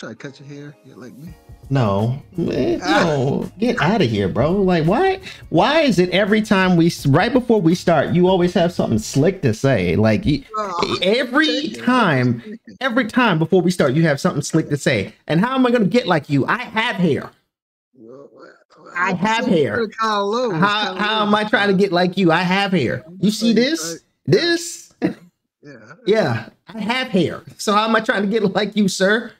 Try to cut your hair, get like me. No, man, no, get out of here, bro. Like, why is it every time right before we start, you always have something slick to say? Like, every time before we start, you have something slick to say. And how am I going to get like you? I have hair. I have hair. How am I trying to get like you? I have hair. You see this? This? Yeah, I have hair. So how am I trying to get like you, sir?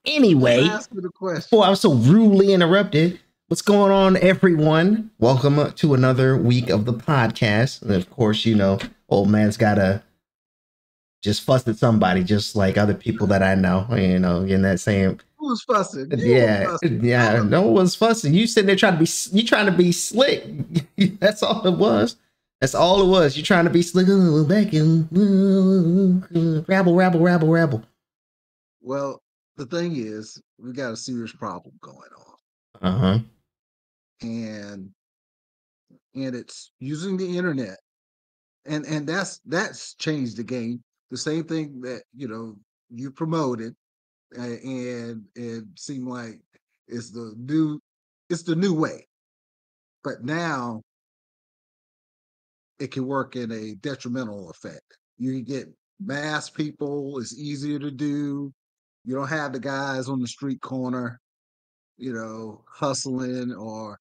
Anyway, before I was so rudely interrupted, what's going on, everyone? Welcome to another week of the podcast. And of course, you know, old man's gotta just fuss at somebody, just like other people that I know, you know, in that same. Who was fussing? Yeah, no one was fussing. You sitting there trying to be slick. That's all it was. That's all it was. You trying to be slick. Back in rabble. Well, the thing is, we got a serious problem going on. Uh-huh. And it's using the internet. And that's changed the game. The same thing that, you promoted, and it seemed like it's the new way. But now it can work in a detrimental effect. You can get mass people, it's easier to do. You don't have the guys on the street corner, hustling or,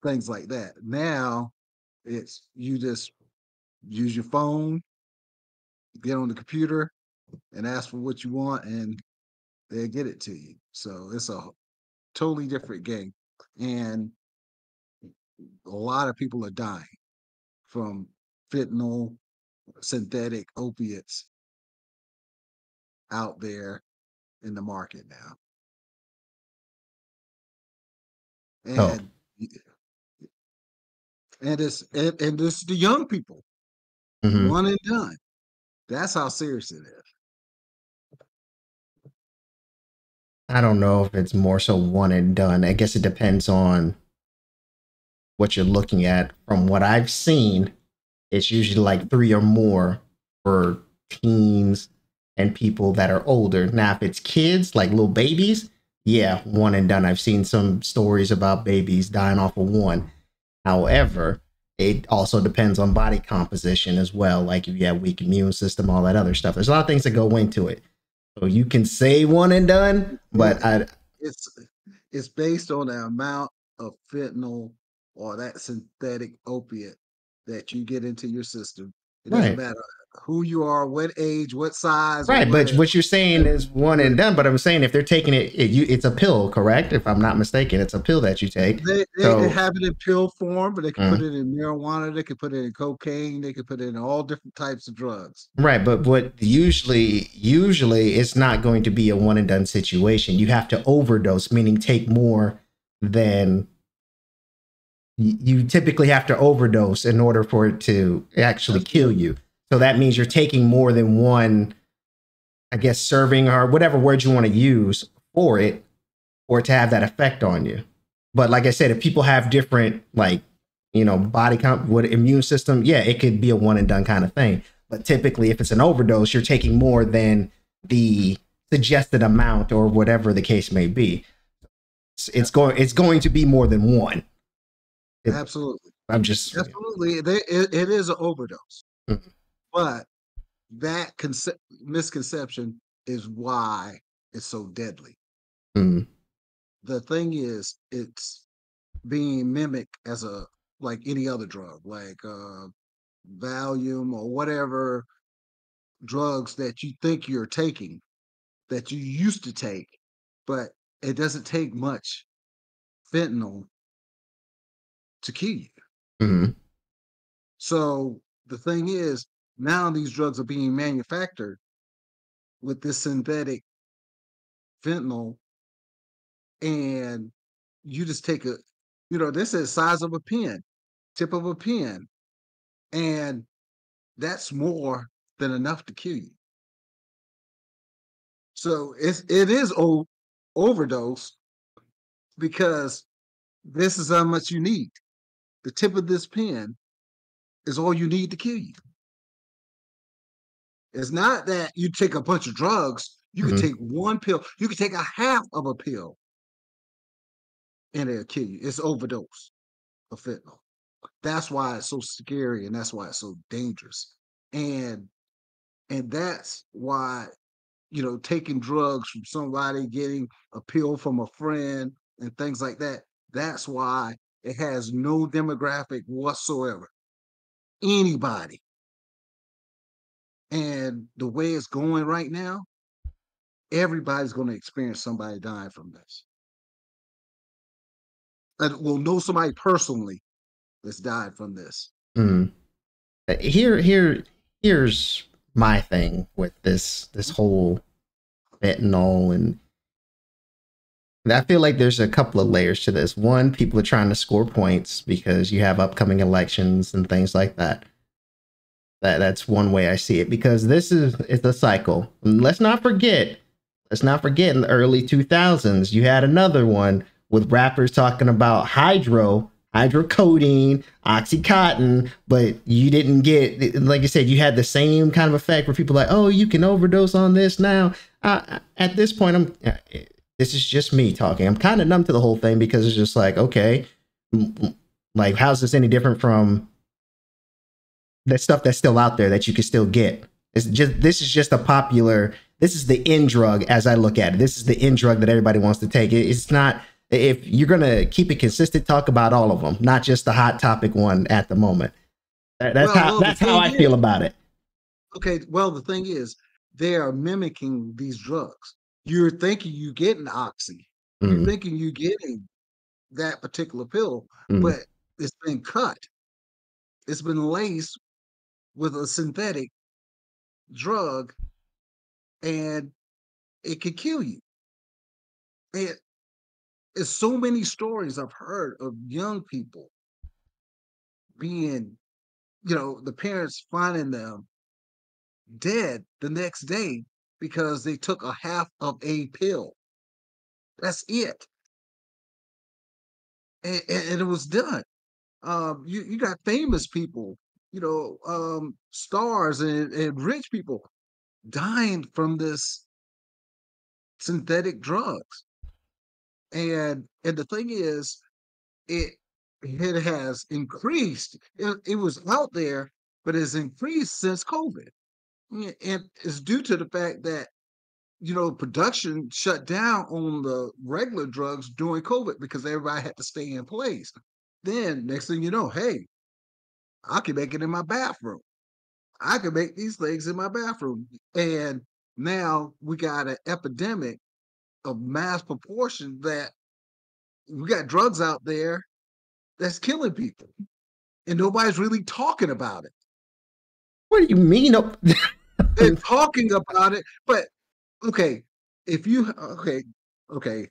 things like that. Now it's you just use your phone, get on the computer and ask for what you want and they'll get it to you. So it's a totally different game. And a lot of people are dying from fentanyl, synthetic opiates out there in the market now. And and it's the young people. Mm-hmm. One and done. That's how serious it is. I don't know if it's more so one and done. I guess it depends on what you're looking at. From what I've seen, it's usually like 3 or more for teens and people that are older. Now, if it's kids, like little babies, yeah, one and done. I've seen some stories about babies dying off of one. However, it also depends on body composition as well. Like if you have weak immune system, all that other stuff. There's a lot of things that go into it. So you can say one and done, but it's based on the amount of fentanyl or that synthetic opiate that you get into your system. It doesn't matter who you are, what age, what size. Right, but what you're saying is one and done. But I'm saying if they're taking it's a pill, correct? If I'm not mistaken, it's a pill that you take. They have it in pill form, but they can put it in marijuana. They can put it in cocaine. They can put it in all different types of drugs. Right, but what usually it's not going to be a one and done situation. You have to overdose, meaning take more than you typically have to overdose in order for it to actually kill you. So that means you're taking more than one, I guess, serving or whatever word you want to use for it, or to have that effect on you. But like I said, if people have different, like, body what immune system, yeah, it could be a one and done kind of thing. But typically, if it's an overdose, you're taking more than the suggested amount or whatever the case may be. It's going to be more than one. Absolutely. Absolutely. It is an overdose. Mm-hmm. But that misconception is why it's so deadly. Mm-hmm. The thing is, it's being mimicked as like any other drug, like Valium or whatever drugs that you think you're taking, that you used to take, but it doesn't take much fentanyl to kill you. Mm-hmm. So the thing is, now these drugs are being manufactured with this synthetic fentanyl, and you just take this is the size of a pen, tip of a pen, and that's more than enough to kill you. So it is overdose because this is how much you need. The tip of this pen is all you need to kill you. It's not that you take a bunch of drugs, You could Mhm. take one pill, you could take a half of a pill and it'll kill you. It's overdose of fentanyl. That's why it's so scary and that's why it's so dangerous. And and that's why, taking drugs from somebody, getting a pill from a friend and things like that, that's why it has no demographic whatsoever. Anybody. And the way it's going right now, everybody's going to experience somebody dying from this. That will know somebody personally that's died from this. Mm. Here's my thing with this whole fentanyl, and I feel like there's a couple of layers to this. One, people are trying to score points because you have upcoming elections and things like that. That's one way I see it, because this is it's a cycle. And let's not forget in the early 2000s, you had another one with rappers talking about hydrocodone, oxycontin, but you didn't get, like you said, you had the same kind of effect where people are like, oh, you can overdose on this now. At this point, this is just me talking. I'm kind of numb to the whole thing, because it's just like, okay, like, how's this any different from that stuff that's still out there that you can still get? This is just a popular, this is the in drug as I look at it. This is the in drug that everybody wants to take. It's not, if you're gonna keep it consistent, talk about all of them, not just the hot topic one at the moment. The That's how thing I is, feel about it. okay, well, the thing is, they are mimicking these drugs. You're thinking you're getting oxy. You're Mm, thinking you're getting that particular pill, mm, but it's been cut. It's been laced with a synthetic drug and it could kill you. And it's so many stories I've heard of young people being, the parents finding them dead the next day because they took a half of a pill. That's it. And it was done. You got famous people, stars and rich people dying from this synthetic drugs. And the thing is, it it has increased. It was out there, but it's increased since COVID. And it's due to the fact that production shut down on the regular drugs during COVID because everybody had to stay in place. Then next thing you know, hey, I can make it in my bathroom. I can make these things in my bathroom. And now we got an epidemic of mass proportion that we got drugs out there that's killing people. And nobody's really talking about it. what do you mean? They're talking about it, but okay, if you okay,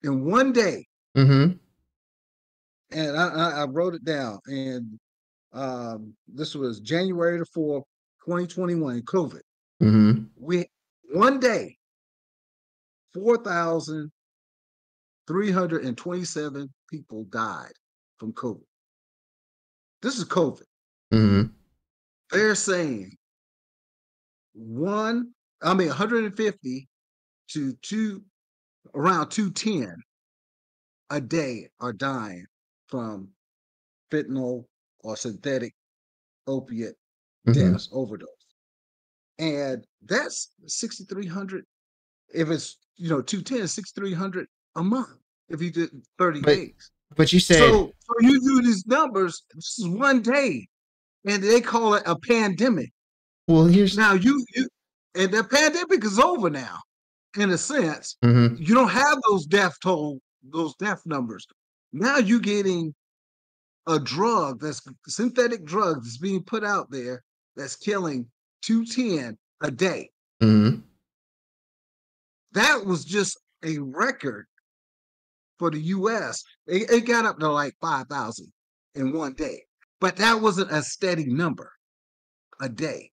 in one day, Mm-hmm. and I wrote it down, and this was January the 4th, 2021, COVID. Mm-hmm. We one day, 4,327 people died from COVID. This is COVID. Mm-hmm. They're saying 150 to around 210 a day are dying from fentanyl or synthetic opiate Mm-hmm. deaths, overdose. And that's 6,300. If it's, 210, 6,300 a month if you did 30 But days. you said, So you do these numbers, this is one day, and they call it a pandemic. well, here's, Now and the pandemic is over now, in a sense. mm-hmm. You don't have those death numbers. Now you're getting a drug that's synthetic drug that's being put out there that's killing 210 a day. Mm-hmm. That was just a record for the US. It got up to like 5,000 in one day, but that wasn't a steady number a day.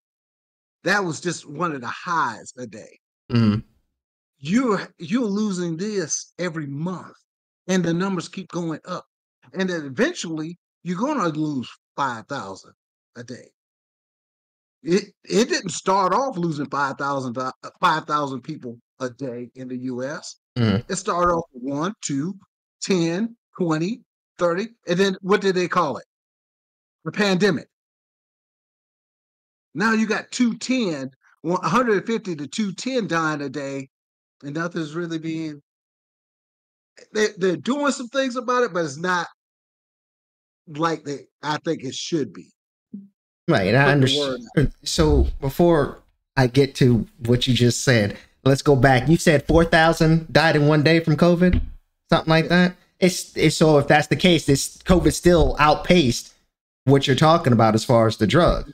That was just one of the highs a day. Mm-hmm. You're losing this every month, and the numbers keep going up, and then eventually you're going to lose 5,000 a day. It didn't start off losing 5,000 people a day in the US. Mhm. It started off with 1, 2, 10, 20, 30, and then what did they call it? The pandemic. Now you got 210, 150 to 210 dying a day, and nothing's really being. They're doing some things about it, but it's not like I think it should be. Right, I Put the word understand. So before I get to what you just said, let's go back. You said 4,000 died in one day from COVID, something like out. that. It's so if that's the case, this COVID still outpaced what you're talking about as far as the drug.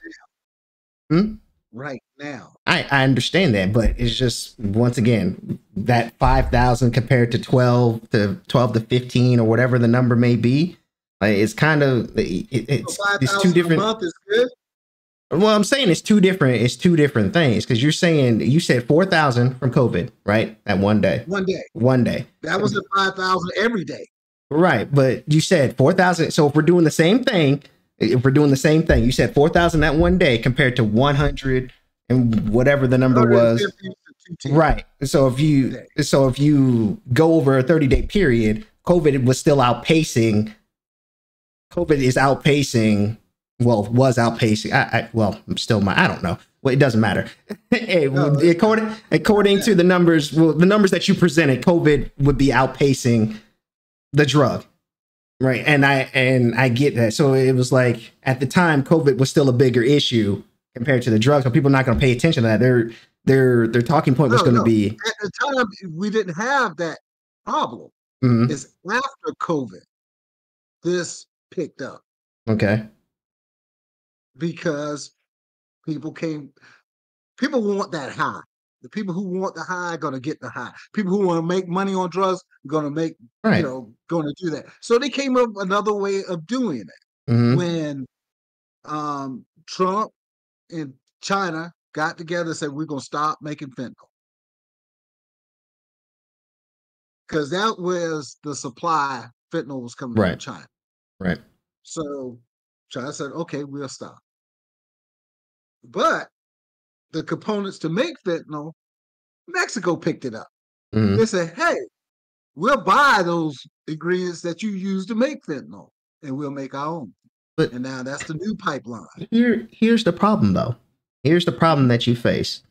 Hmm? Right now. I understand that, but it's just once again that 5,000 compared to 12 to 15 or whatever the number may be. It's kind of So it's two 5,000 a different. month is good. Well, I'm saying it's two different. It's two different things because you're saying you said 4,000 from COVID, right? At one day, One day. one day, That was at 5,000 every day. right? But you said 4,000. So if we're doing the same thing, you said 4,000 that one day compared to 100 and whatever the number was, 150 to 210 right? a day. So if you go over a 30-day period, COVID was still outpacing. COVID is outpacing. Well, was outpacing. Well, still I don't know. Well, it doesn't matter. No, According to the numbers, well, the numbers that you presented, COVID would be outpacing the drug, right? And I get that. So it was like at the time, COVID was still a bigger issue compared to the drug. So people are not going to pay attention to that. Their talking point was no, going to no. be, At the time, we didn't have that problem. mhm, It's after COVID this picked up okay, because people came. People want that high. The people who want the high are going to get the high. People who want to make money on drugs are going to make, right, going to do that. So they came up with another way of doing it. hmm, When Trump and China got together and said, we're going to stop making fentanyl because that was the supply. Fentanyl was coming from right, China. right, So China said, okay, we'll stop. But the components to make fentanyl, Mexico picked it up. They hmm. said, hey, we'll buy those ingredients that you use to make fentanyl and we'll make our own. But And now that's the new pipeline. here's the problem, though. Here's the problem Mhm, that you face,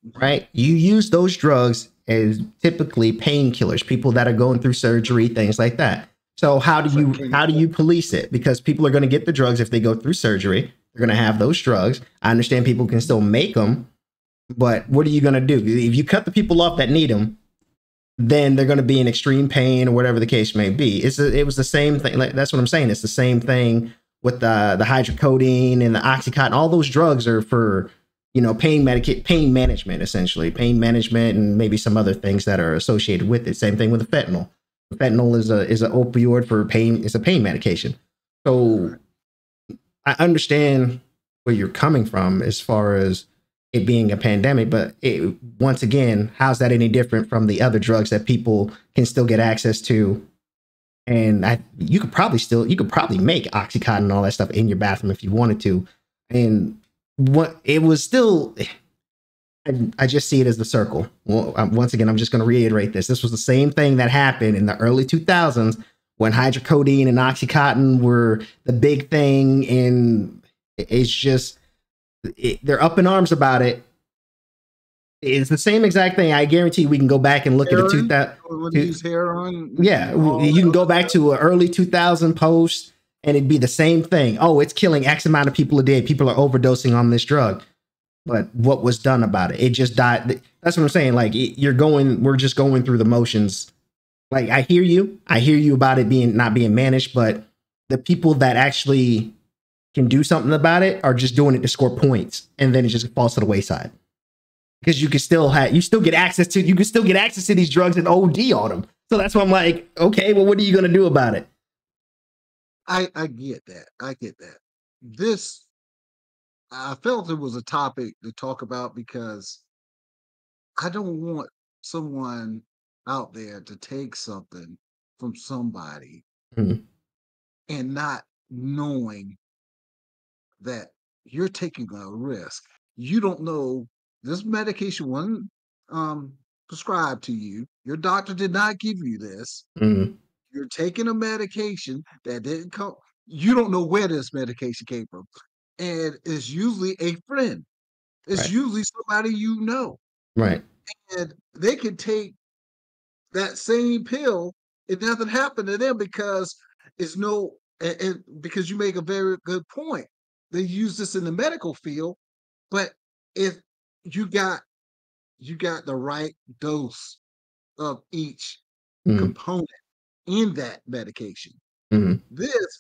mhm. right? You use those drugs as typically painkillers, people that are going through surgery, things like that. So Can you how do you police it? Because people are going to get the drugs if they go through surgery. They're going to have those drugs. I understand people can still make them, but what are you going to do? If you cut the people off that need them, then they're going to be in extreme pain or whatever the case may be. It was the same thing. Like, that's what I'm saying. It's the same thing with the hydrocodone and the oxycontin. All those drugs are for pain management, essentially pain management, and maybe some other things that are associated with it. Same thing with the fentanyl. Fentanyl is an opioid for pain. It's a pain medication. So right. I understand where you're coming from as far as it being a pandemic, but once again, how's that any different from the other drugs that people can still get access to? And you could probably make oxycontin and all that stuff in your bathroom if you wanted to. And what it was still, I just see it as the circle. Well, once again, I'm just going to reiterate this. This was the same thing that happened in the early 2000s when hydrocodone and oxycontin were the big thing. And it's just, they're up in arms about it. It's the same exact thing. I guarantee we can go back and look at the Heroin, when they use heroin yeah, and all you that can other go back stuff. to an early 2000 post and it'd be the same thing. Oh, it's killing X amount of people a day. People are overdosing on this drug. But what was done about it? It just died. That's what I'm saying. Like we're just going through the motions. Like I hear you. I hear you about it being not being managed, but the people that actually can do something about it are just doing it to score points. And then it just falls to the wayside. Because you can still get access to these drugs and OD on them. So that's why I'm like, okay, well, what are you going to do about it? I get that. I get that. This, I felt it was a topic to talk about because I don't want someone out there to take something from somebody Mhm. and not knowing that you're taking a risk. You don't know this medication wasn't prescribed to you. Your doctor did not give you this. Mm-hmm. You're taking a medication that didn't come. You don't know where this medication came from, and it's usually a friend. It's Right. usually somebody you know, Right. and they can take that same pill. It doesn't happen to them because it's no, and because you make a very good point. They use this in the medical field, but if you got you got the right dose of each Mm-hmm. component in that medication. Mm-hmm. This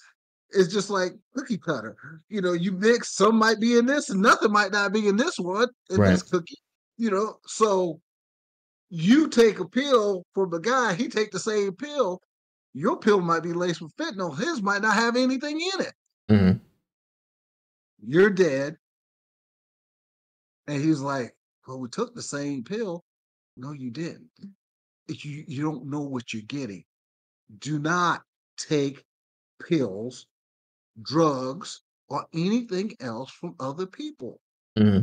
is just like cookie cutter. You mix, some might be in this and nothing might not be in this one, in Right. this cookie. So you take a pill from a guy, he take the same pill. Your pill might be laced with fentanyl. His might not have anything in it. Mm-hmm. You're dead. And he's like, well, we took the same pill. No, you didn't. You don't know what you're getting. Do not take pills, drugs, or anything else from other people. Mm-hmm.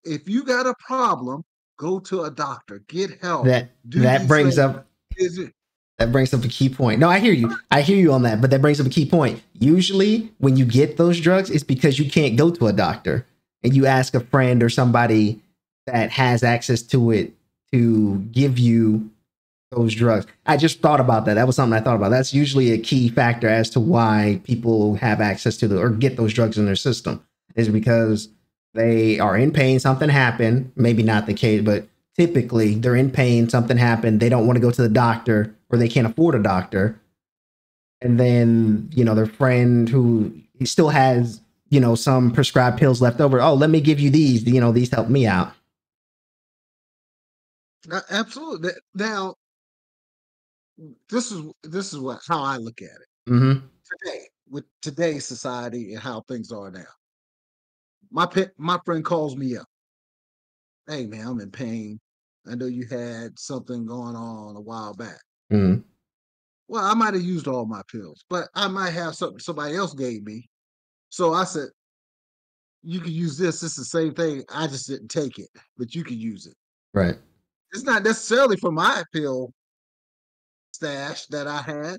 If you got a problem, go to a doctor, get help, That do that these brings things. up Is it that brings up a key point. No, I hear you. I hear you on that, but that brings up a key point. Usually, when you get those drugs, it's because you can't go to a doctor and you ask a friend or somebody that has access to it to give you those drugs. I just thought about that. That was something I thought about. That's usually a key factor as to why people have access to or get those drugs in their system, is because they are in pain. Something happened. Maybe not the case, but typically they're in pain. Something happened. They don't want to go to the doctor or they can't afford a doctor. And then, their friend who he still has, some prescribed pills left over. Oh, let me give you these. These help me out. absolutely? Now, this is what how I look at it Mm-hmm. today with today's society and how things are now. My friend calls me up. Hey man, I'm in pain. I know you had something going on a while back. Mm-hmm. Well, I might have used all my pills, but I might have something somebody else gave me. So I said, you can use this. It's the same thing. I just didn't take it, but you can use it. Right. It's not necessarily for my pill stash that I had.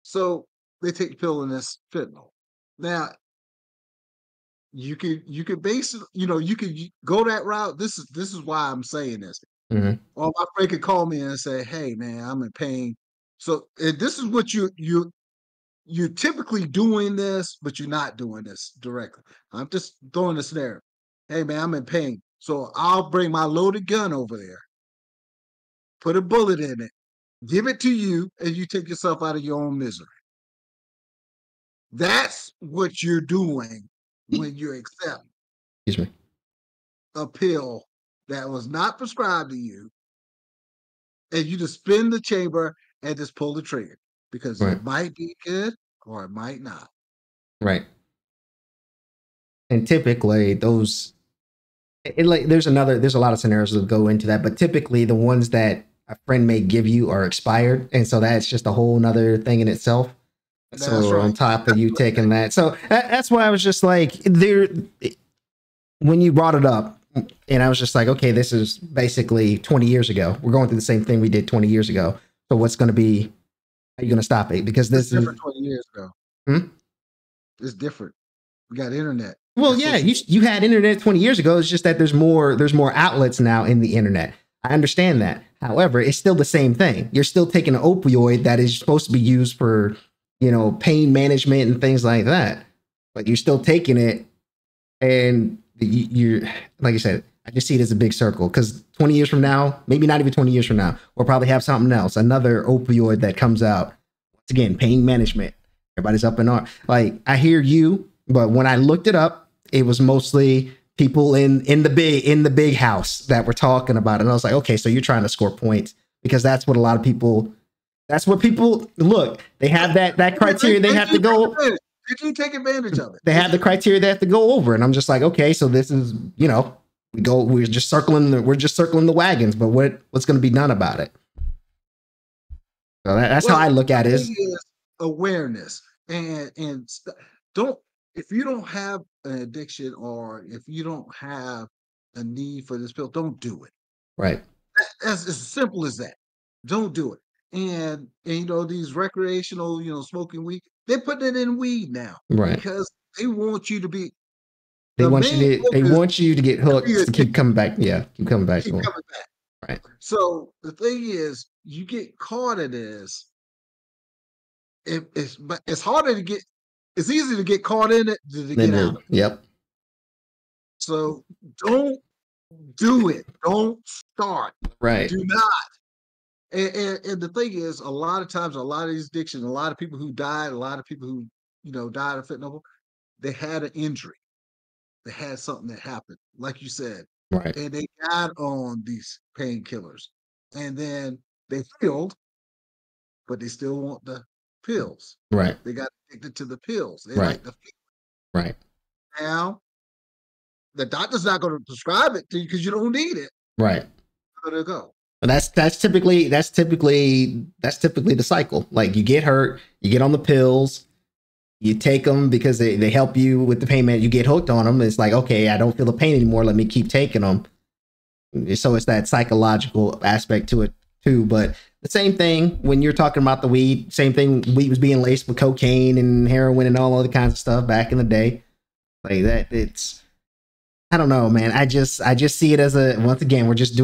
So they take the pill in this fentanyl. Now you could base it, you could go that route. This is why I'm saying this. Mm-hmm. Or my friend could call me and say, hey man, I'm in pain. So this is what you're typically doing this, but you're not doing this directly. I'm just throwing a scenario. Hey man, I'm in pain. So I'll bring my loaded gun over there, put a bullet in it, give it to you, and you take yourself out of your own misery. That's what you're doing when you accept Excuse me. a pill that was not prescribed to you, and you just spin the chamber and just pull the trigger because Right. it might be good or it might not. Right. And typically there's a lot of scenarios that go into that, but typically the ones that a friend may give you are expired. And so that's just a whole nother thing in itself. That's So on right. top of you taking that. So that's why I was just like when you brought it up and I was just like, okay, this is basically 20 years ago. We're going through the same thing we did 20 years ago. So what's going to be, how are you going to stop it? Because It's this is, different 20 years ago. hmm? It's different. We got internet Well, and yeah, social. you had internet 20 years ago. It's just that there's more outlets now in the internet. I understand that. However, it's still the same thing. You're still taking an opioid that is supposed to be used for, pain management and things like that. But you're still taking it, and you're like I said, I just see it as a big circle because 20 years from now, maybe not even 20 years from now, we'll probably have something else, another opioid that comes out. Once again, pain management. Everybody's up in arms. Like I hear you, but when I looked it up, it was mostly people in the big house that were talking about it. And I was like, okay, so you're trying to score points because that's what a lot of people. That's what people look. They have that criteria. They have to go. Did you take advantage of it? They have the criteria they have to go over, and I'm just like, okay, so this is we're just circling the wagons, but what's going to be done about it? So that's how Well, I look the at it. thing is awareness and don't if you don't have an addiction or if you don't have a need for this pill, don't do it. Right. That's as simple as that. Don't do it. And you know these recreational, smoking weed, they're putting it in weed now Right. because they want you to be They the want you main to they focus want you to get to be hooked to addicted, keep coming back. Yeah, keep coming back to keep them. coming back. Right. So the thing is, you get caught in this. But it's harder to get. It's easy to get caught in it than to Then get out. yep. So don't do it. Don't start. Right. Do not. And the thing is, a lot of times, a lot of these addictions, a lot of people who died, a lot of people who died of fentanyl, they had an injury. They had something that happened, like you said, Right. and they got on these painkillers, and then they healed, but they still want the pills. Right. They got addicted to the pills. They Right. like the Right. now. The doctor's not going to prescribe it to you because you don't need it. Right. Where to go? And that's typically the cycle. Like you get hurt, you get on the pills, you take them because they help you with the pain. You get hooked on them. It's like, okay, I don't feel the pain anymore. Let me keep taking them. So it's that psychological aspect to it too. But the same thing when you're talking about the weed, same thing. Weed was being laced with cocaine and heroin and all other kinds of stuff back in the day. Like that, I don't know, man. I just see it as once again, we're just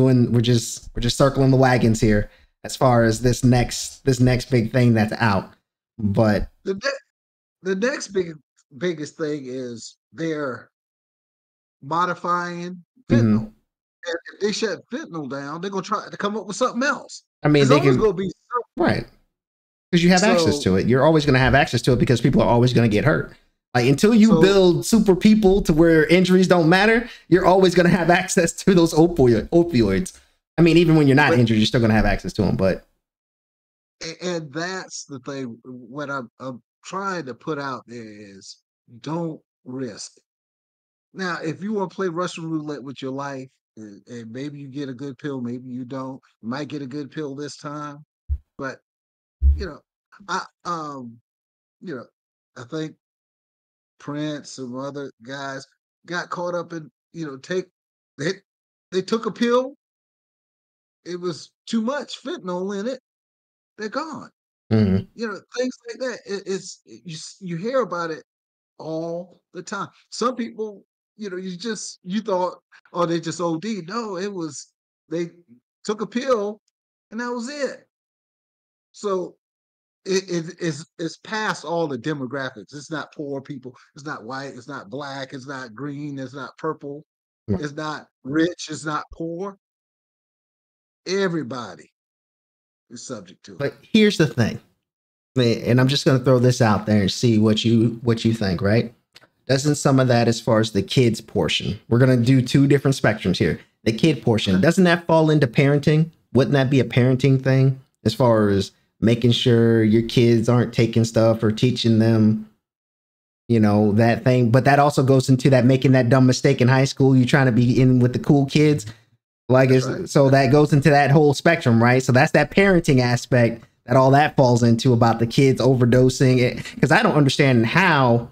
circling the wagons here as far as this next big thing that's out. But the next biggest thing is they're modifying fentanyl. mhm. And if they shut fentanyl down, they're gonna try to come up with something else. I mean, It's they always can, gonna be something. right, because you have access So to it. You're always going to have access to it because people are always going to get hurt. Like until you so build super people to where injuries don't matter, you're always going to have access to those opioids. I mean, even when you're not but injured, you're still going to have access to them. But and that's the thing. What I'm trying to put out there is don't risk. Now, if you want to play Russian roulette with your life, and maybe you get a good pill, maybe you don't. You might get a good pill this time, but you know, I you know, I think Prince and other guys got caught up in take they they took a pill. It was too much fentanyl in it. They're gone. mhm. Things like that. You hear about it all the time. Some people, you thought, oh, they just OD. No, it was they took a pill and that was it. So it's past all the demographics. It's not poor people. It's not white. It's not black. It's not green. It's not purple. It's not rich. It's not poor. Everybody is subject to it. But here's the thing, and I'm just going to throw this out there and see what you think. Right? Doesn't some of that, as far as the kids portion, we're going to do two different spectrums here. The kid portion, doesn't that fall into parenting? Wouldn't that be a parenting thing as far as making sure your kids aren't taking stuff or teaching them, that thing? But that also goes into that making that dumb mistake in high school. You're trying to be in with the cool kids. Like, Right. so that goes into that whole spectrum, right? So that's that parenting aspect that all that falls into about the kids overdosing it. Because I don't understand how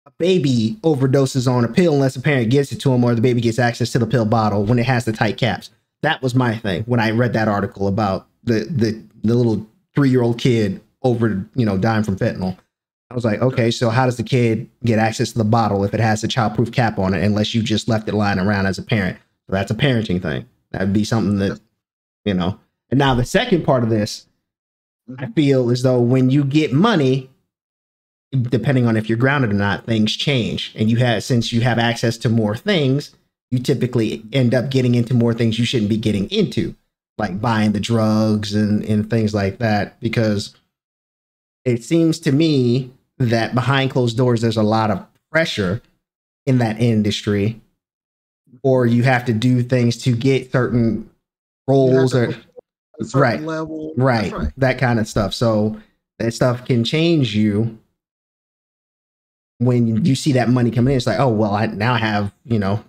a baby overdoses on a pill unless a parent gives it to him or the baby gets access to the pill bottle when it has the tight caps. That was my thing when I read that article about the little 3-year-old kid dying from fentanyl. I was like, okay, so how does the kid get access to the bottle if it has a childproof cap on it unless you just left it lying around as a parent? So that's a parenting thing. That would be something that, And now the second part of this, I feel as though when you get money, depending on if you're grounded or not, things change. And since you have access to more things, you typically end up getting into more things you shouldn't be getting into, like buying the drugs and things like that. Because it seems to me that behind closed doors, there's a lot of pressure in that industry, or you have to do things to get certain roles or a certain right, level. right, That's right. that kind of stuff. So that stuff can change you when you see that money coming in. It's like, oh well, I now have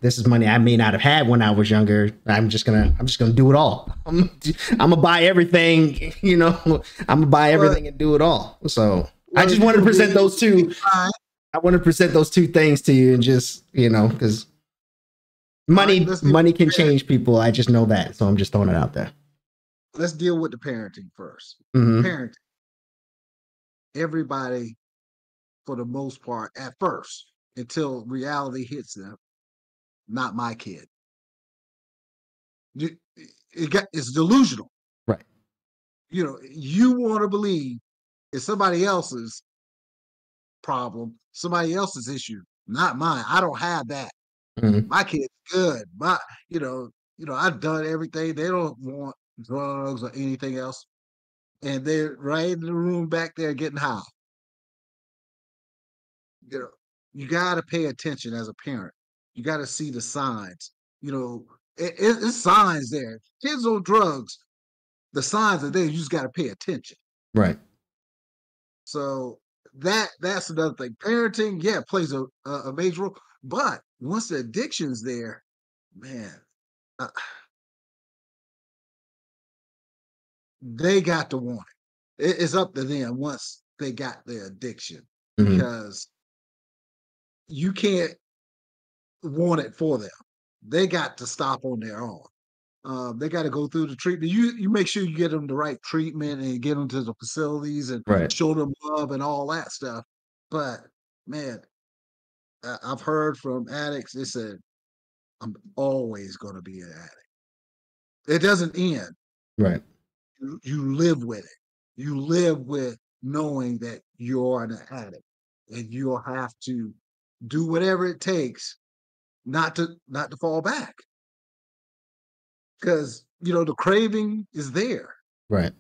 this is money I may not have had when I was younger. I'm just gonna do it all. I'm gonna buy everything. I'm gonna buy everything and do it all. So I just wanted to present those two. I want to present those two things to you and just, because All right, money can change people. I just know that. So I'm just throwing it out there. let's deal with the parenting first. Mm-hmm. Parenting, everybody, for the most part, at first, until reality hits them, not my kid. It's delusional. Right. You want to believe it's somebody else's problem, somebody else's issue, not mine. I don't have that. Mm-hmm. My kid's good. I've done everything. They don't want drugs or anything else, and they're right in the room back there getting high. You know, you got to pay attention as a parent. You got to see the signs. It's signs there. Kids on drugs, the signs are there. You just got to pay attention. Right. So that's another thing. Parenting, yeah, plays a major role. But once the addiction's there, man, uh, they got to want it. It's up to them once they got the addiction Mm-hmm. because you can't want it for them. They got to stop on their own. They got to go through the treatment. You make sure you get them the right treatment and get them to the facilities and Right. show them love and all that stuff. But man, I've heard from addicts. They said, "I'm always going to be an addict. It doesn't end. Right. You live with it. You live with knowing that you're an addict, and you'll have to do whatever it takes not to fall back because the craving is there. Right.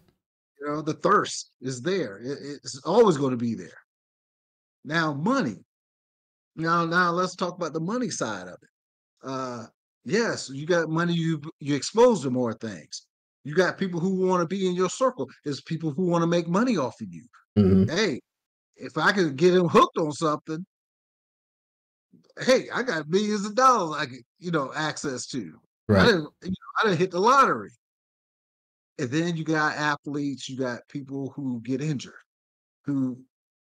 The thirst is there. It's always going to be there. Now, money. Now let's talk about the money side of it. Yes, you got money. You expose to more things. You got people who want to be in your circle. There's people who want to make money off of you. Mm-hmm. Hey, if I could get him hooked on something, hey, I got millions of dollars I could, access to. I Right. didn't, I didn't hit the lottery. And then you got athletes, you got people who get injured, who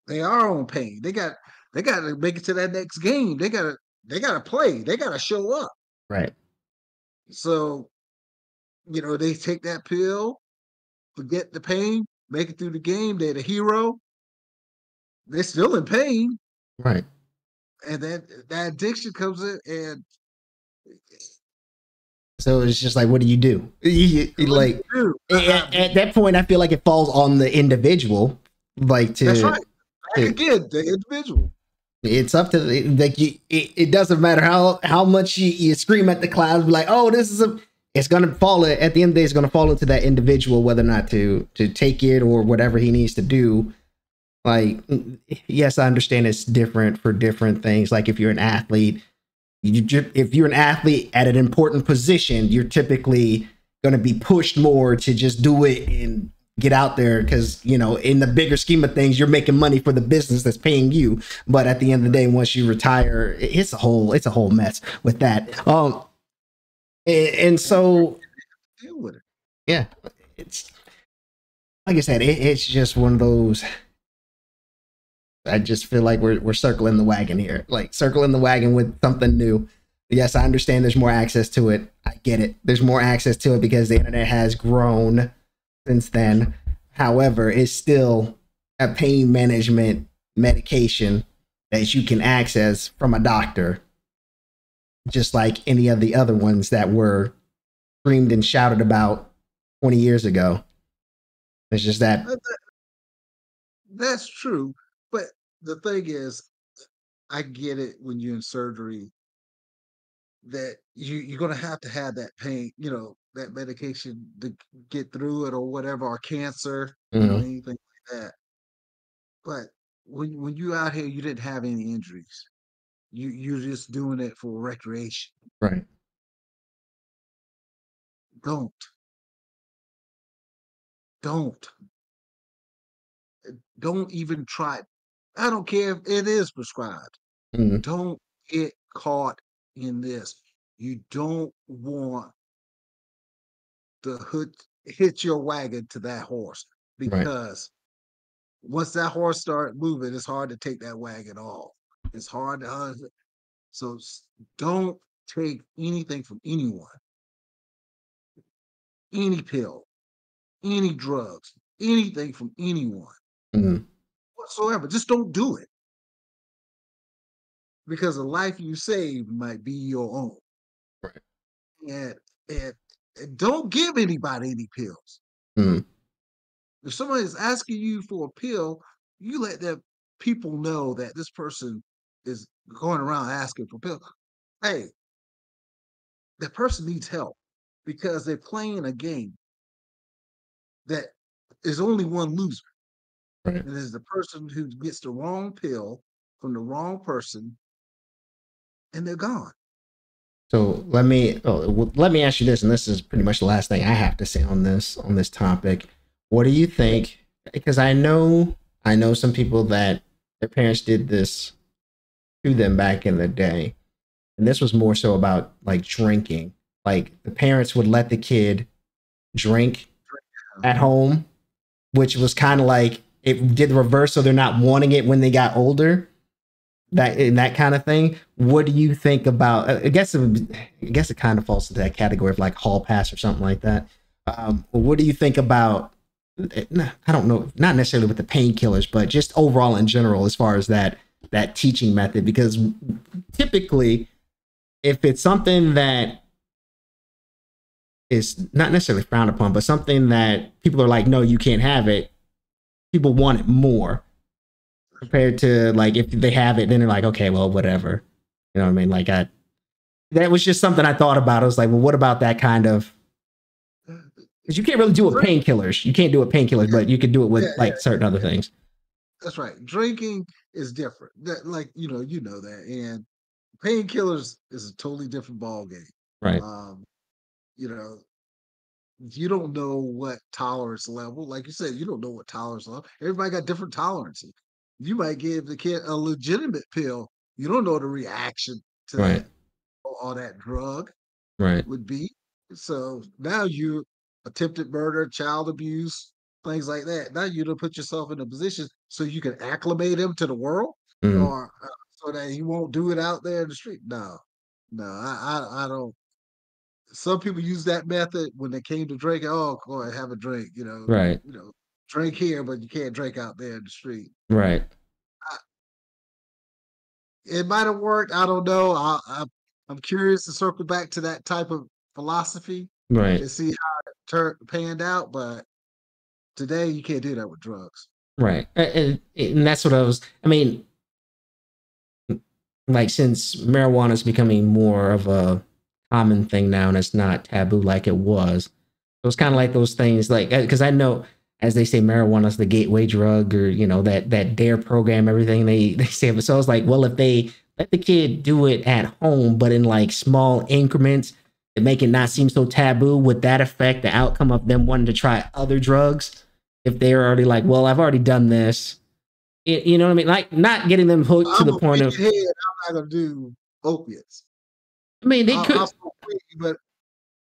they are on pain. They got to make it to that next game. They got to play. They got to show up. Right. So they take that pill, forget the pain, make it through the game. They're the hero. They're still in pain, Right. and then that addiction comes in, and So it's just like, what do you do? what do you Like do? at that point, I feel like it falls on the individual. Like That's to, right. Back again, the individual. it's up to like you. It doesn't matter how much you scream at the clouds, be like, oh, this is a. It's gonna fall at the end of the day. It's gonna fall into that individual whether or not to take it or whatever he needs to do. Like, yes, I understand it's different for different things. Like if you're an athlete, if you're an athlete at an important position, you're typically going to be pushed more to just do it and get out there because in the bigger scheme of things, you're making money for the business that's paying you. But at the end of the day, once you retire, it's a whole mess with that. And so Deal with it. yeah, it's like I said, it's just one of those. I just feel like we're circling the wagon here, like circling the wagon with something new. Yes, I understand there's more access to it. I get it. There's more access to it because the internet has grown since then. However, it's still a pain management medication that you can access from a doctor, just like any of the other ones that were screamed and shouted about 20 years ago. It's just that. That's true, but the thing is, I get it when you're in surgery that you're gonna have to have that pain, that medication to get through it or whatever, or cancer, Mhm. anything like that. But when you out here, you didn't have any injuries. You're just doing it for recreation. Right. Don't don't don't even try it. I don't care if it is prescribed. Mhm. Don't get caught in this. You don't want to hit your wagon to that horse Right. because once that horse start moving, it's hard to take that wagon off. It's hard to so don't take anything from anyone, any pill, any drugs, anything from anyone Mm, whatsoever. Just don't do it because the life you save might be your own. right. And, and, and don't give anybody any pills. Mm, If somebody is asking you for a pill, you let that people know that this person is going around asking for pills. Hey, that person needs help because they're playing a game that is only one loser. right. And it's the person who gets the wrong pill from the wrong person and they're gone. So let me ask you this, and this is pretty much the last thing I have to say on this topic. What do you think? Because I know some people that their parents did this to them back in the day, and this was more so about like drinking. Like the parents would let the kid drink at Uh-huh. home, which was kind of like it did the reverse, so they're not wanting it when they got older. That kind of thing. What do you think about? I guess it kind of falls into that category of like hall pass or something like that. What do you think about? I don't know, not necessarily with the painkillers, but just overall in general, as far as that teaching method. Because typically, if it's something that is not necessarily frowned upon, but something that people are like, no, you can't have it. People want it more compared to like if they have it, then they're like, okay, well, whatever. You know what I mean? Like that was just something I thought about. I was like, well, what about that kind of? Because you can't really do it with Drink, painkillers. You can't do it with painkillers, yeah, but you could do it yeah, with like certain other yeah. things. That's right. Drinking is different. That, like you know that, and painkillers is a totally different ball game. Right. Um, you know, you don't know what tolerance level. Like you said, you don't know what tolerance level. Everybody got different tolerances. You might give the kid a legitimate pill. You don't know the reaction to Right. that or that drug Right. would be. So now you attempted murder, child abuse, things like that. Now you don't put yourself in a position so you can acclimate him to the world, Mm, or so that he won't do it out there in the street. No, no, I don't. Some people use that method when they came to drinking. Oh, go ahead, have a drink. right. Drink here, but you can't drink out there in the street. Right. I, it might have worked. I don't know. I'm curious to circle back to that type of philosophy Right. and see how it panned out. But today, you can't do that with drugs. Right. And that's what I was. I mean, like since marijuana is becoming more of a common thing now, and it's not taboo like it was. It was kind of like those things, like because I know, as they say, marijuana is the gateway drug, or that Dare program, everything they say. So I was like, well, if they let the kid do it at home, but in like small increments, to make it not seem so taboo, would that affect the outcome of them wanting to try other drugs? If they're already like, well, I've already done this, you know what I mean? Like not getting them hooked to I'm the a point of, weed head. I'm not gonna do opiates. I mean, they I'll could, smoke weed,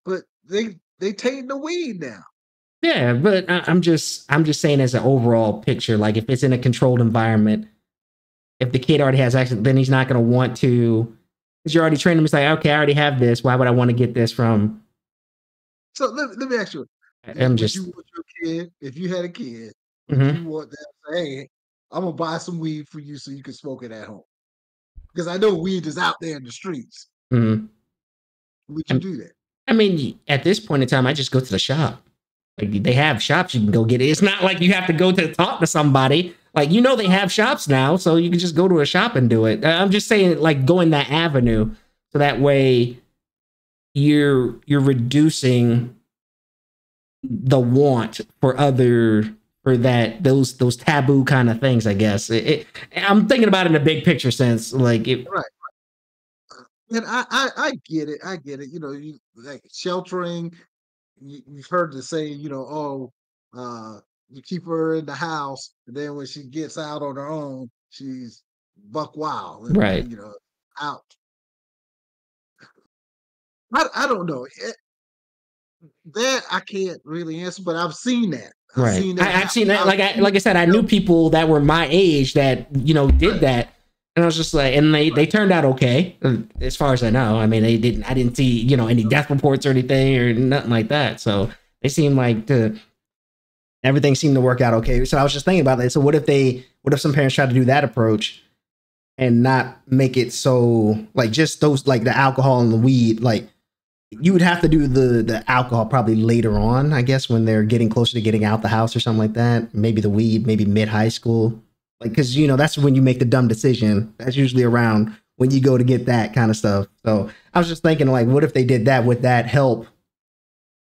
but they taking the weed now. yeah, but I'm just saying as an overall picture, like if it's in a controlled environment, if the kid already has access, then he's not going to want to, because you're already trained him. He's like, okay, I already have this. Why would I want to get this from? So let me ask you: I'm would you just, want your kid, if you had a kid, would mm-hmm, you want them to say, "Hey, I'm gonna buy some weed for you so you can smoke it at home"? Because I know weed is out there in the streets. mm-hmm. Would you do that? I mean, at this point in time, I just go to the shop. Like they have shops you can go get it. It's not like you have to go to talk to somebody. Like they have shops now, so you can just go to a shop and do it. I'm just saying, like going that avenue, so that way you're reducing the want for those taboo kind of things. I guess I'm thinking about it in a big picture sense. Like it, Right. And I get it. I get it. You like sheltering. You've heard the saying, oh, you keep her in the house, and then when she gets out on her own, she's buck wild and right, out. I don't know. That I can't really answer, but I've seen that. I've right. seen that I've happen. seen that. I've Like seen I said, I knew help. people that were my age that did Right. that. And I was just like, and they turned out okay, as far as I know. I mean, I didn't see, any death reports or anything or nothing like that. So they seemed like everything seemed to work out okay. So I was just thinking about that. So what if some parents try to do that approach and not make it so like just those like the alcohol and the weed, like you would have to do the alcohol probably later on, I guess, when they're getting closer to getting out the house or something like that. Maybe the weed, maybe mid high school, like because that's when you make the dumb decision. That's usually around when you go to get that kind of stuff. So I was just thinking, like, what if they did that? Would that help?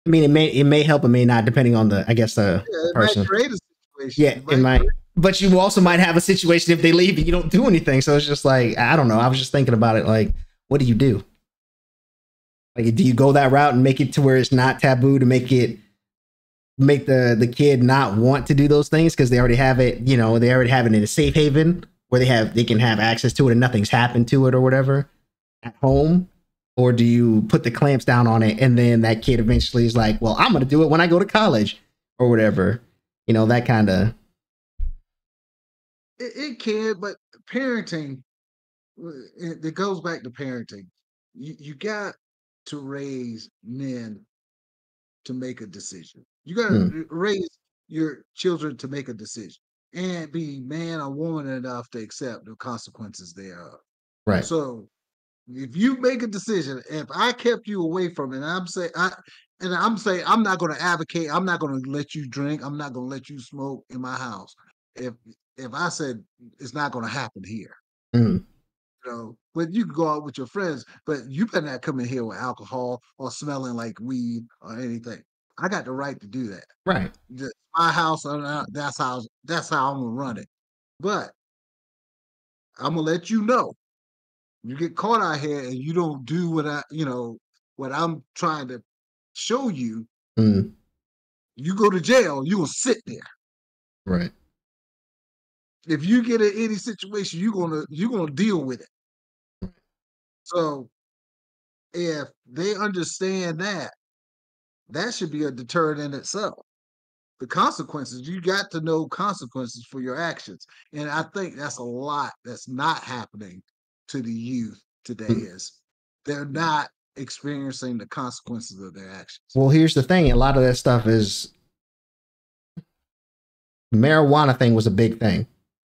I mean, it may help, it may not, depending on the I guess the Yeah, it might person. create a situation. Yeah, It it might might. But you also might have a situation if they leave and you don't do anything. So it's just like I don't know. I was just thinking about it. Like, what do you do? Like, do you go that route and make it to where it's not taboo to make the kid not want to do those things because they already have it, they already have it in a safe haven where they can have access to it and nothing's happened to it or whatever at home? Or do you put the clamps down on it and then that kid eventually is like, well, I'm gonna do it when I go to college or whatever, that kind of. it can, but parenting, it goes back to parenting. You got to raise men to make a decision. You got Mm, to raise your children to make a decision and be man or woman enough to accept the consequences thereof. right. So if you make a decision, if I kept you away from it, and I'm saying I'm not going to advocate. I'm not going to let you drink. I'm not going to let you smoke in my house. If if I said it's not going to happen here, Mm, but you can go out with your friends, but you better not come in here with alcohol or smelling like weed or anything. I got the right to do that. right. My house, that's how I'm gonna run it. But I'm gonna let you know you get caught out here and you don't do what I'm trying to show you. Mm, You go to jail. You gonna sit there. right. If you get in any situation, you're gonna deal with it. So if they understand that, that should be a deterrent in itself. The consequences, you got to know consequences for your actions. And I think that's a lot that's not happening to the youth today Mm. is they're not experiencing the consequences of their actions. Well, here's the thing: a lot of that stuff is marijuana thing was a big thing,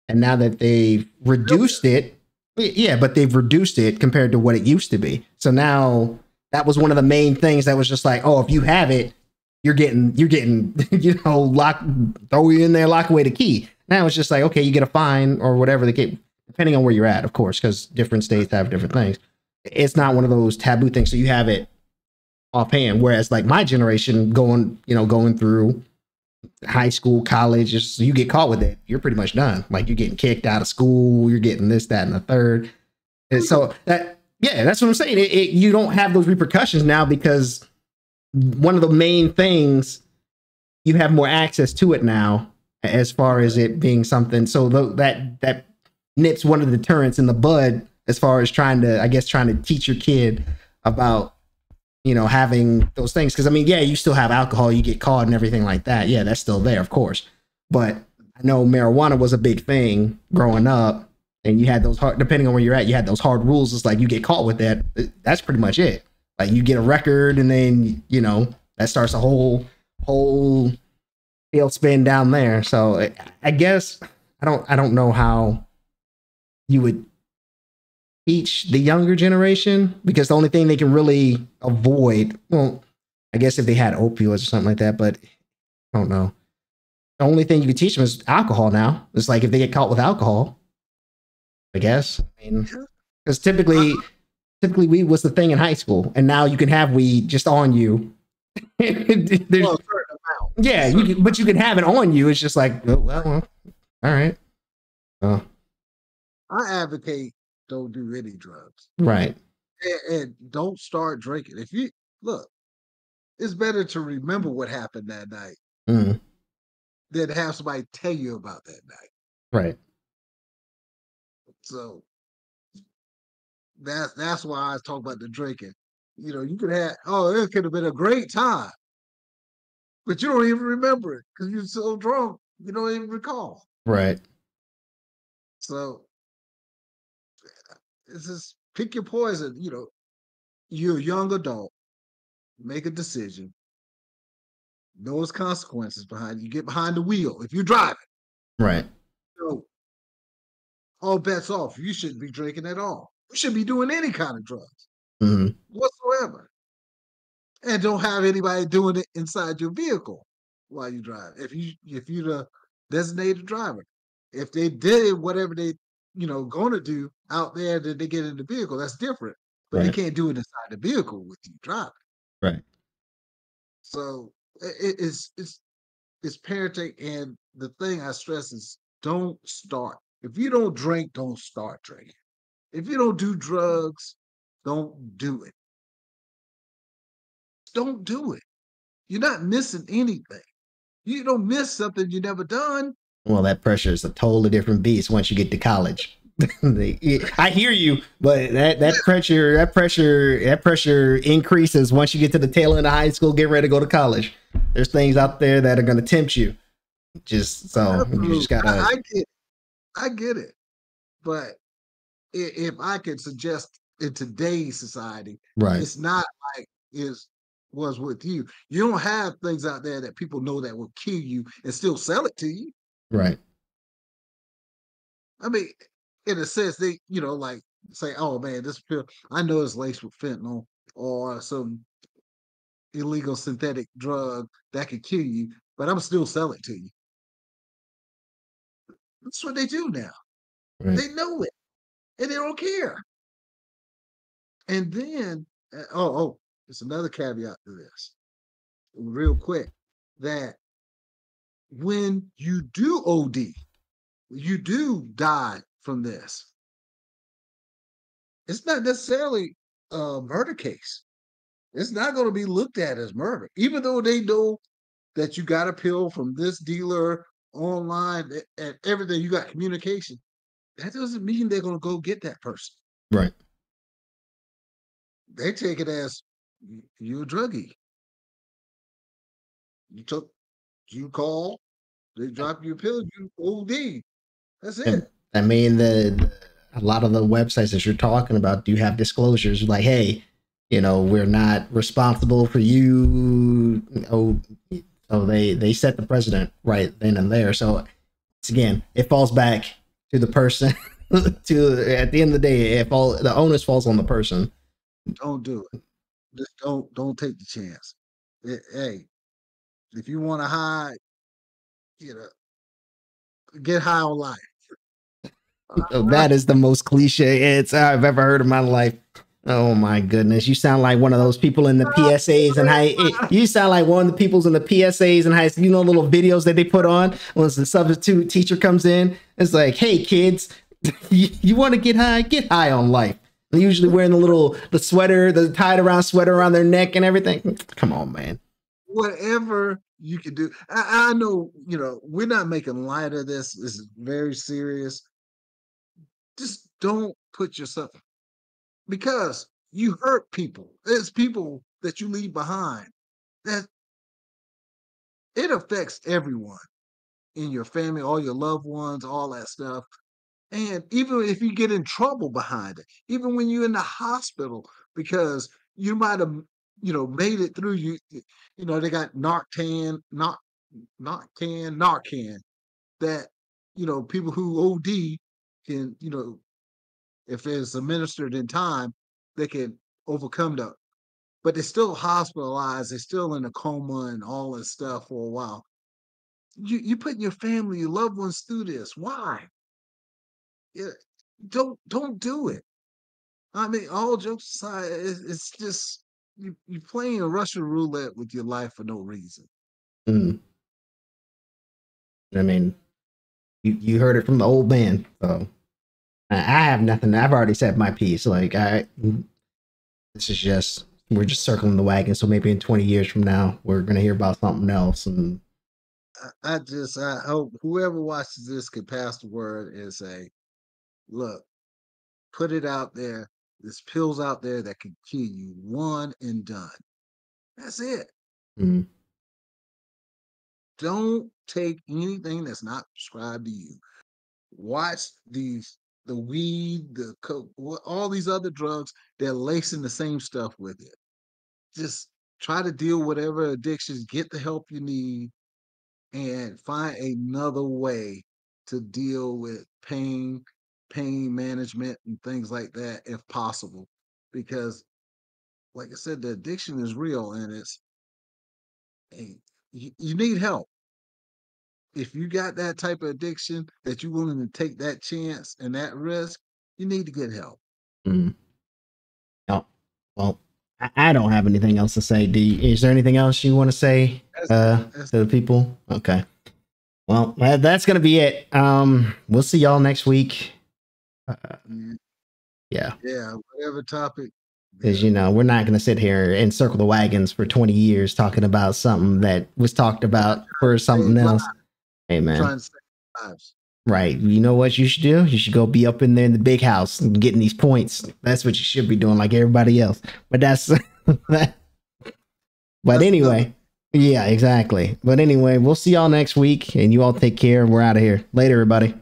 and now that they've Still reduced is. it, yeah, but they've reduced it compared to what it used to be. So now that was one of the main things that was just like, oh, if you have it, you're getting, lock, throw you in there, lock away the key. Now it's just like, okay, you get a fine or whatever the case, depending on where you're at, of course, because different states have different things. It's not one of those taboo things, so you have it offhand. Whereas like my generation going through high school, college, just you get caught with it, you're pretty much done. Like you're getting kicked out of school, you're getting this, that, and the third. And so that, yeah, that's what I'm saying. You don't have those repercussions now because one of the main things you have more access to it now, as far as it being something. So that nips one of the deterrents in the bud as far as trying to teach your kid about having those things. Because I mean, yeah, you still have alcohol, you get caught and everything like that. Yeah, that's still there, of course. But I know marijuana was a big thing growing up, and you had those hard, depending on where you're at, you had those hard rules. It's like you get caught with that, that's pretty much it. Like you get a record, and then that starts a whole tailspin down there. So I guess I don't know how you would teach the younger generation because the only thing they can really avoid, well, I guess if they had opioids or something like that, but I don't know. The only thing you could teach them is alcohol now. It's like if they get caught with alcohol, I guess. I mean, Yeah. because I, typically weed was the thing in high school, and now you can have weed just on you. There's, well, a certain amount, a yeah, certain but you can have it on you. It's just like, oh, well, all right. Oh, I advocate don't do any drugs right. and don't start drinking. If you look, it's better to remember what happened that night Mm, than to have somebody tell you about that night. right. So that's why I talk about the drinking. You could have it could have been a great time, but you don't even remember it because you're so drunk you don't even recall. Right. So It's just pick your poison. You're a young adult. Make a decision. Know its consequences behind it. You get behind the wheel. If you're driving, Right. so all bets off. You shouldn't be drinking at all. You shouldn't be doing any kind of drugs Hmm. whatsoever. And don't have anybody doing it inside your vehicle while you drive. If you're the designated driver, if they did whatever they going to do out there, that they get in the vehicle, that's different. But they Right. can't do it inside the vehicle with you driving. Right. So it's parenting, and the thing I stress is don't start. If you don't drink, don't start drinking. If you don't do drugs, don't do it. Don't do it. You're not missing anything. You don't miss something you never done. Well, that pressure is a totally different beast once you get to college. I hear you, but that pressure increases once you get to the tail end of high school, get ready to go to college. There's things out there that are going to tempt you. Just so you just Absolutely. gotta I get it. But if I could suggest in today's society, right, it's not like it was with you. You don't have things out there that people know that will kill you and still sell it to you. right. I mean, in a sense, they, like say, oh man, this pill, I know it's laced with fentanyl or some illegal synthetic drug that could kill you, but I'm still sell it to you. That's what they do now. Right. They know it and they don't care. And then, there's another caveat to this, real quick, that when you do OD, you do die from this. It's not necessarily a murder case. It's not going to be looked at as murder, even though they know that you got a pill from this dealer online and everything. You got communication. That doesn't mean they're going to go get that person. Right. They take it as you're a druggie. You took, you call, they drop you a pill, you OD. That's And it. I mean, a lot of the websites that you're talking about do have disclosures like, hey, we're not responsible for you. Oh, they set the precedent right then and there. So once again, it falls back to the person. To at the end of the day, if all the onus falls on the person. Don't do it. Just don't take the chance. Hey, if you want to hide, you know, get high on life. Oh, that is the most cliche it's I've ever heard in my life. Oh my goodness. You sound like one of those people in the PSAs and you sound like one of the peoples in the PSAs and high little videos that they put on once the substitute teacher comes in. It's like, hey kids, you want to get high on life. They're usually wearing the sweater, the tied around sweater around their neck and everything. Come on, man. Whatever you can do. I know, we're not making light of this. This is very serious. Just don't put yourself, because you hurt people. It's people that you leave behind. That it affects everyone in your family, all your loved ones, all that stuff. And even if you get in trouble behind it, even when you're in the hospital, because you might have, made it through, they got Narcan that, people who OD can, if it's administered in time, they can overcome that. But they're still hospitalized, they're still in a coma and all this stuff for a while. You putting your family, your loved ones through this. Why? Yeah, don't do it. I mean, all jokes aside, it's just you playing a Russian roulette with your life for no reason. Mm. I mean, you heard it from the old man. So I have nothing. I've already said my piece. Like this is just we're just circling the wagon. So maybe in 20 years from now, we're gonna hear about something else. And I hope whoever watches this can pass the word and say, look, put it out there. There's pills out there that can kill you, one and done. That's it. mm, Don't take anything that's not prescribed to you. Watch these the weed, the coke, all these other drugs, they're lacing the same stuff with it. Just try to deal with whatever addictions, get the help you need, and find another way to deal with pain management, and things like that if possible. Because, like I said, the addiction is real, and hey, you need help. If you got that type of addiction that you're willing to take that chance and that risk, you need to get help. Mm. Oh, well, I don't have anything else to say. Is there anything else you want to say That's it. That's to the people? Okay. Well, that's gonna be it. We'll see y'all next week. Uh, it. yeah, Yeah, whatever topic. because Yeah, we're not gonna sit here and circle the wagons for 20 years talking about something that was talked we're about for something save lives. else. Hey, We're man. trying to save lives. Right. You know what you should do? You should go be up in there in the big house and getting these points. That's what you should be doing, like everybody else. But that's but That's another. anyway. Yeah, exactly. But anyway, we'll see y'all next week, and you all take care. We're out of here. Later, everybody.